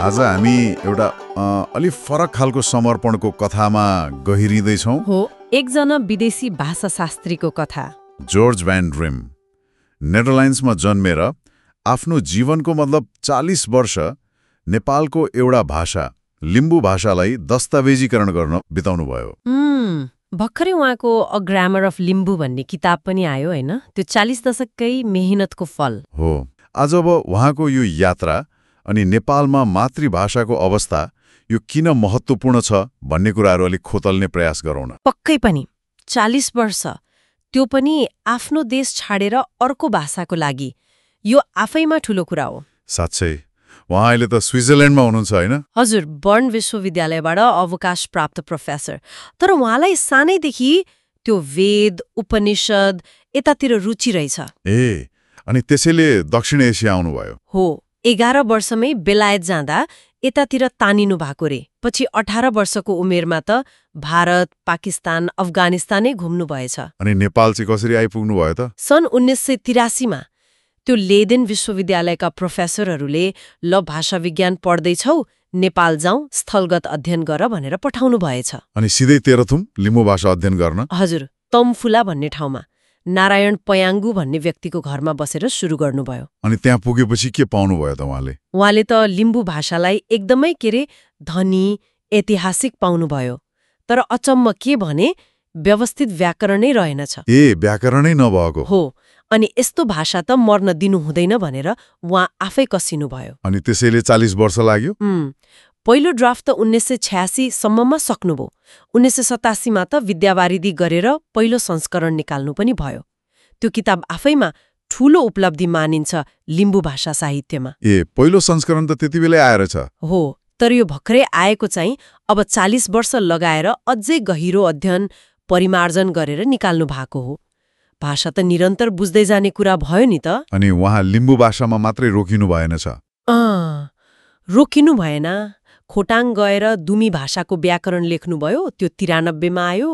आज हामी एउटा अलि फरक खालको समर्पणको कथामा गहिरिँदैछौँ। हो, एकजना विदेशी भाषाशास्त्रीको कथा। जॉर्ज भ्यान ड्रिम नेदरल्यान्ड्समा जन्मेर आफ्नो जीवनको मतलब 40 वर्ष नेपालको एउटा भाषा लिम्बू भाषालाई दस्तावेजीकरण गर्न बिताउनुभयो। भर्खरै उहाँको अ ग्रामर अफ लिम्बू भन्ने किताब पनि आयो हैन? त्यो 40 दशककै मेहनतको फल हो। आज अब उहाँको यो यात्रा अनि नेपालमा मातृभाषाको अवस्था यो किन महत्त्वपूर्ण छ भन्ने कुराहरू अलिक खोतल्ने प्रयास गरौँ न। पक्कै पनि 40 वर्ष, त्यो पनि आफ्नो देश छाडेर अर्को भाषाको लागि, यो आफैमा ठूलो कुरा हो। साँच्चै उहाँ अहिले त स्विजरल्यान्डमा हुनुहुन्छ हैन? हजुर, बर्न विश्वविद्यालयबाट अवकाश प्राप्त प्रोफेसर। तर उहाँलाई सानैदेखि त्यो वेद, उपनिषद यतातिर रुचि रहेछ। अनि त्यसैले दक्षिण एसिया आउनुभयो। हो, 11 वर्षमै बेलायत जाँदा यतातिर तानिनु भएको रे। पछि 18 वर्षको उमेरमा त भारत, पाकिस्तान, अफगानिस्तानै घुम्नु भएछ। अनि नेपाल चाहिँ कसरी आइपुग्नु भयो त? सन् 1983मा त्यो लेदेन विश्वविद्यालयका प्रोफेसरहरूले ल भाषा विज्ञान पढ्दैछौ, नेपाल जाउँ, स्थलगत अध्ययन गर भनेर पठाउनु भएछ। अनि सिधै तेह्रथुम लिम्बू भाषा अध्ययन गर्न? हजुर, तम्फुला भन्ने ठाउँमा नारायण पयाङ्गु भन्ने व्यक्तिको घरमा बसेर सुरु गर्नुभयो। अनि त्यहाँ पुगेपछि के पाउनुभयो त उहाँले? उहाँले त लिम्बू भाषालाई एकदमै धनी, ऐतिहासिक पाउनुभयो। तर अचम्म के भने व्यवस्थित व्याकरणै रहेनछ। व्याकरणै नभएको? हो, अनि यस्तो भाषा त मर्न दिनु हुँदैन भनेर उहाँ आफै कसिनुभयो। अनि त्यसैले 40 वर्ष लाग्यो? पहिलो ड्राफ्ट त 1986 सम्ममा सक्नुभयो। 1987मा त विद्यावारिधि गरेर पहिलो संस्करण निकाल्नु पनि भयो। त्यो किताब आफैमा ठूलो उपलब्धि मानिन्छ लिम्बू भाषा साहित्यमा। पहिलो संस्करण त त्यति बेलै आएर छ? हो, तर यो भर्खरै आएको चाहिँ अब 40 वर्ष लगाएर अझै गहिरो अध्ययन परिमार्जन गरेर निकाल्नु भएको हो। भाषा त निरन्तर बुझ्दै जाने कुरा भयो नि त। अनि उहाँ लिम्बू भाषामा मात्रै रोकिनु भएनछ? रोकिनु भएन। खोटाङ गएर दुमी भाषाको व्याकरण लेख्नुभयो, त्यो 93मा आयो।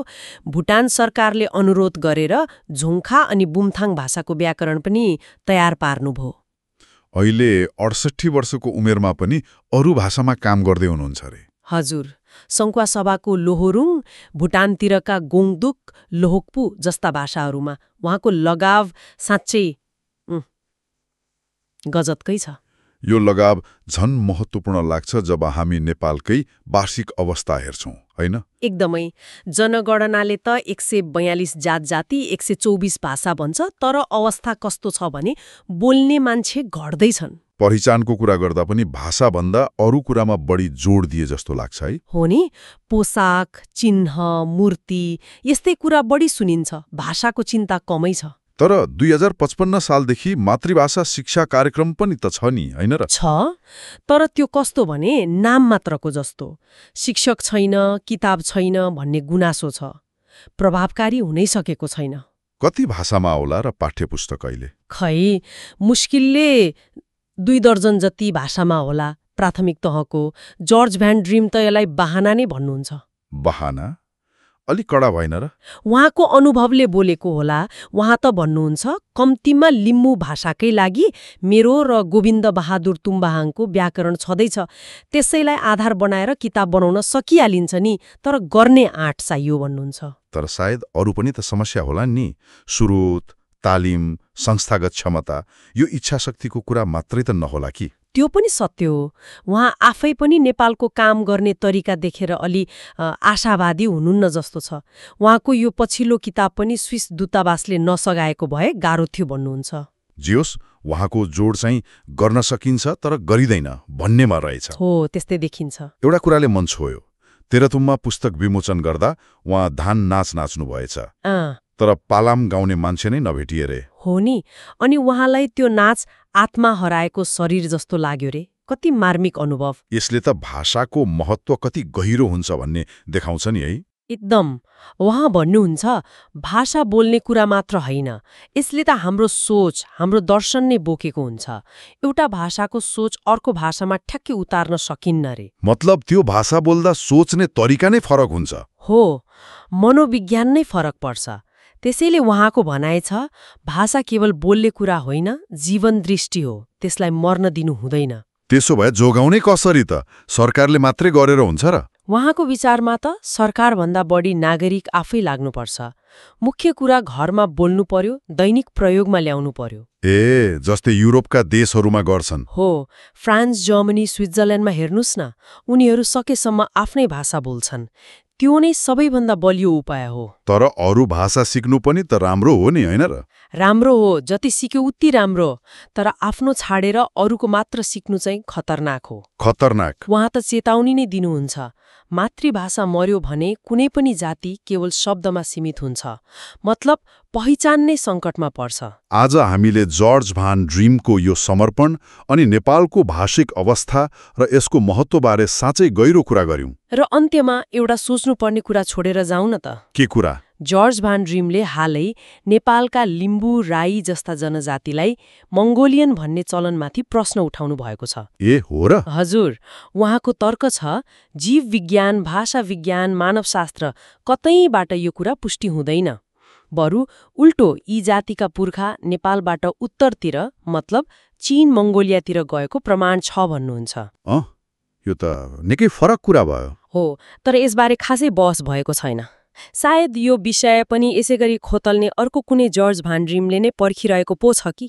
भुटान सरकारले अनुरोध गरेर झोङखा अनि बुमथाङ भाषाको व्याकरण पनि तयार पार्नुभयो। अहिले 68 वर्षको उमेरमा पनि अरू भाषामा काम गर्दै हुनुहुन्छ अरे? हजुर, सङ्खुवा सभाको लोहोरुङ, भुटानतिरका गोङदुक, लोहोक्पु जस्ता भाषाहरूमा उहाँको लगाव साँच्चै गजतकै छ। यो लगाव झन महत्त्वपूर्ण लाग्छ जब हामी नेपालकै वार्षिक अवस्था हेर्छौँ, होइन? एकदमै। जनगणनाले त 142 जात जाति 124 भाषा भन्छ, तर अवस्था कस्तो छ भने बोल्ने मान्छे घट्दैछन्। पहिचानको कुरा गर्दा पनि भाषाभन्दा अरू कुरामा बढी जोड दिए जस्तो लाग्छ है? हो नि, पोसाक, चिन्ह, मूर्ति यस्तै कुरा बढी सुनिन्छ, भाषाको चिन्ता कमै छ। तर 2055 सालदेखि मातृभाषा शिक्षा कार्यक्रम पनि त छ नि, होइन र? छ, तर त्यो कस्तो भने नाम मात्रको जस्तो। शिक्षक छैन, किताब छैन भन्ने गुनासो छ। प्रभावकारी हुनै सकेको छैन। कति भाषामा होला र पाठ्यपुस्तक अहिले? खै, मुस्किलले 2 दर्जन जति भाषामा होला प्राथमिक तहको। जॉर्ज भ्यान ड्रिम त यसलाई बहाना नै भन्नुहुन्छ। बहाना? अलि कडा भएन र? उहाँको अनुभवले बोलेको होला। उहाँ त भन्नुहुन्छ, कम्तीमा लिम्बू भाषाकै लागि मेरो र गोविन्द बहादुर तुम्बाहाङको व्याकरण छँदैछ, त्यसैलाई आधार बनाएर किताब बनाउन सकिहालिन्छ नि, तर गर्ने आँट चाहियो भन्नुहुन्छ। तर सायद अरू पनि त समस्या होला नि, स्रोत, तालिम, संस्थागत क्षमता, यो इच्छाशक्तिको कुरा मात्रै त नहोला कि? त्यो पनि सत्य हो। उहाँ आफै पनि नेपालको काम गर्ने तरिका देखेर अलि आशावादी हुनुहुन्न जस्तो छ। उहाँको यो पछिल्लो किताब पनि स्विस दूतावासले नसगाएको भए गाह्रो थियो भन्नुहुन्छ। जियोस्, उहाँको जोड चाहिँ गर्न सकिन्छ तर गरिँदैन भन्नेमा रहेछ। हो, त्यस्तै देखिन्छ। एउटा कुराले मन छोयो, तेह्रथुममा पुस्तक विमोचन गर्दा उहाँ धान नाच नाच्नु भएछ, तर पालाम गाउने मान्छे नै नभेटिए रे। हो नि, अनि उहाँलाई त्यो नाच आत्मा हराएको शरीर जस्तो लाग्यो रे। कति मार्मिक अनुभव। यसले त भाषाको महत्त्व कति गहिरो हुन्छ भन्ने देखाउँछ नि है? एकदम। उहाँ भन्नुहुन्छ, भाषा बोल्ने कुरा मात्र होइन, यसले त हाम्रो सोच, हाम्रो दर्शन नै बोकेको हुन्छ। एउटा भाषाको सोच अर्को भाषामा ठ्याक्कै उतार्न सकिन्न रे। मतलब त्यो भाषा बोल्दा सोच्ने तरिका नै फरक हुन्छ? हो, मनोविज्ञान नै फरक पर्छ। त्यसैले उहाँको भनाइ छ, भाषा केवल बोल्ने कुरा होइन, जीवन दृष्टि हो, त्यसलाई मर्न दिनु हुँदैन। त्यसो भए जोगाउनै कसरी त? सरकारले मात्रै गरेर हुन्छ र? उहाँको विचारमा त सरकारभन्दा बढी नागरिक आफै लाग्नुपर्छ। मुख्य कुरा घरमा बोल्नु पर्यो, दैनिक प्रयोगमा ल्याउनु पर्यो। जस्तै युरोपका देशहरूमा गर्छन्। हो, फ्रान्स, जर्मनी, स्विट्जरल्यान्डमा हेर्नुस् न, उनीहरू सकेसम्म आफ्नै भाषा बोल्छन्। त्यो नै सबैभन्दा बलियो उपाय हो। तर अरू भाषा सिक्नु पनि त राम्रो हो नि, होइन र? राम्रो हो, जति सिक्यो उति राम्रो। तर आफ्नो छाडेर अरूको मात्र सिक्नु चाहिँ खतरनाक हो। खतरनाक? उहाँ त चेतावनी नै दिनुहुन्छ। मातृभाषा मर्यो भने कुनै पनि जाति केवल शब्दमा सीमित हुन्छ, मतलब पहिचान नै सङ्कटमा पर्छ। आज हामीले जर्ज भान ड्रिमको यो समर्पण अनि नेपालको भाषिक अवस्था र यसको महत्त्वबारे साँच्चै गहिरो कुरा गर्यौं। र अन्त्यमा एउटा सोच्नुपर्ने कुरा छोडेर जाउँ न त। के कुरा? जर्ज भान ड्रिमले हालै नेपालका लिम्बू, राई जस्ता जनजातिलाई मङ्गोलियन भन्ने चलनमाथि प्रश्न उठाउनु भएको छ। हो र? हजुर, उहाँको तर्क छ जीव विज्ञान, भाषा विज्ञान, मानवशास्त्र कतैबाट यो कुरा पुष्टि हुँदैन। बरु उल्टो यी जातिका पुर्खा नेपालबाट उत्तरतिर, मतलब चीन, मङ्गोलियातिर गएको प्रमाण छ भन्नुहुन्छ। यो त निकै फरक कुरा भयो। हो, तर यसबारे खासै बहस भएको छैन। सायद यो विषय पनि यसैगरी खोतल्ने अर्को कुनै जर्ज भान ड्रिमले नै पर्खिरहेको पो छ कि?